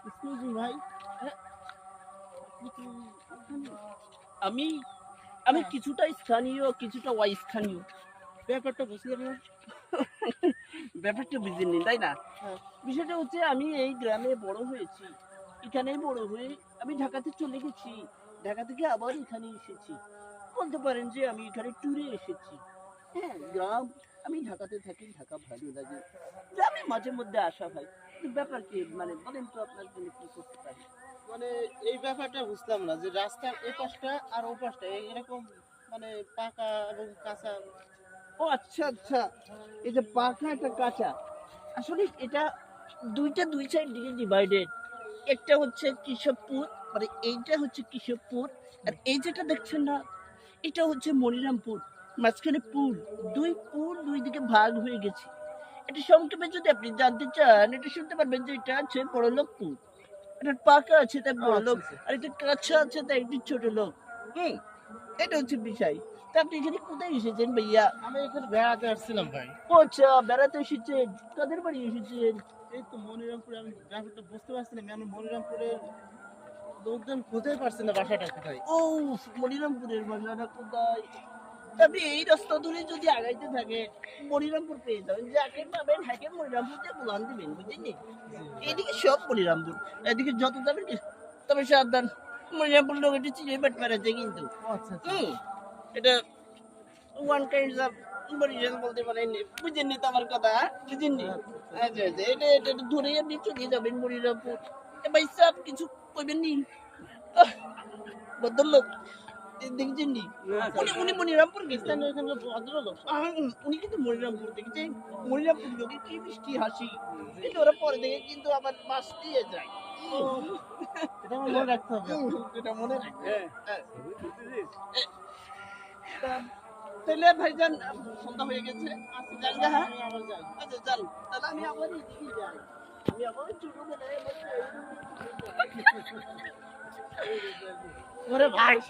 Excuse me ভাই। হ্যাঁ, আপনি কি স্থানীয়? আমি আমি হ্যাঁ, কিছুটা স্থানীয়, কিছুটা অস্থানীয়। ব্যাপারটা বুঝলাম না। ব্যাপারটা বুঝেননি, তাই না? হ্যাঁ, বিষয়টা হচ্ছে আমি এই গ্রামে বড় হয়েছি। এখানেই বড় হয়ে আমি ঢাকাতে চলে গেছি। ঢাকা থেকে আবার এখানে এসেছি। বলতে পারেন যে আমি এখানে ট্যুরে এসেছি। হ্যাঁ, গ্রাম আমি ঢাকাতে থাকি, ঢাকা ভালো লাগে। গ্রামে মাঝে মধ্যে আসা হয়। কিন্তু ব্যাপার কি মানে বলেন তো আপনার জন্য কি করতে পারি? মানে এই ব্যাপারটা বুঝলাম না যে রাস্তার এই পাশটা আর ও পাশটা এরকম মানে পাকা এবং কাঁচা। ও আচ্ছা, আচ্ছা। এই যে পাখা একটা কাঁচা। আসলে এটা ২ টা ২ সাইড দিয়ে ডিভাইডেড। একটা হচ্ছে কেশবপুর, মানে এইটা হচ্ছে কেশবপুর। আর এই যেটা দেখছেন না, এটা হচ্ছে মনিরামপুর। মাঝখানে পুল। ২ পুল ২ দিকে ভাগ হয়ে গেছে। এটা সংক্ষেপে যদি আপনি জানতে চান, এটা শুনতে পারবেন যে এটা আছে বড়লোকপুর। এটা পাকা আছে তাই ও আচ্ছা বড়লোক, আচ্ছা। আর এটা কাঁচা আছে তাই একটু ছোট লোক। হুম, এটা হচ্ছে বিষয়। তা আপনি এখানে কোথায় এসেছেন ভাইয়া? আমি এখানে বেড়াতে আসছিলাম ভাই। ও আচ্ছা, বেড়াতে এসেছেন। কাদের বাড়ি এসেছেন? এই তো মনিরামপুরে আমি ব্যাপারটা বুঝতে পারছিলাম আমি মনিরামপুরের লোকজন খুঁজেই পারছি না বাসাটা কোথায়। ও, মনিরামপুরের বাসাটা কোথায়? আপনি এই রাস্তা ধরে যদি আগাইতে থাকেন মনিরামপুর পেয়ে যাবেন। যাকে পাবেন হাকে মনিরামপুর দিয়ে বুলান দিবেন, বুঝলেন? জি ভাই। এদিকে সব মনিরামপুর, এদিকে যত যাবেন তবে সাবধান, মনিরামপুর লোক একটু চিড়ে পেট মেরেছে কিন্তু। ও আচ্ছা আচ্ছা। হুম, এটা ওয়ান কাইন্ড অফ বরিশাল বলতে পারেন। বুঝেননি তো আমার কথা? বুঝেননি? আচ্ছা আচ্ছা। আচ্ছা আচ্ছা, এটা ধরেই আপনি চলে যাবেন মনিরামপুর। এ ভাই সাহেব কিছু কইবেন নি? আহ, ভদ্রলোক দেখছেন নি? আচ্ছা উনি আচ্ছা। উনি মনিরামপুর গেছেন। স্থানীয় এখানকার ভদ্রলোক। উনি কিন্তু মনিরামপুর দেখেছেন। মনিরামপুর লোকে কি মিষ্টি হাসি। জি। কিন্তু ওরা পরে দেখে কিন্তু আবার পাশ দিয়ে যায়। ও, এটা আমার মনে রাখতে হবে। এটা মনে রাখবেন। হ্যাঁ। হ্যাঁ। এ, তা তাহলে ভাইজান সন্ধ্যা হয়ে গেছে। আচ্ছা যান ভাই, গা, হ্যাঁ? আমি আবার যাই। আচ্ছা যান। তাহলে আমি আবার এদিকে যাই। আমি আবার ছোটবেলায় আমার ওরে ভাই সে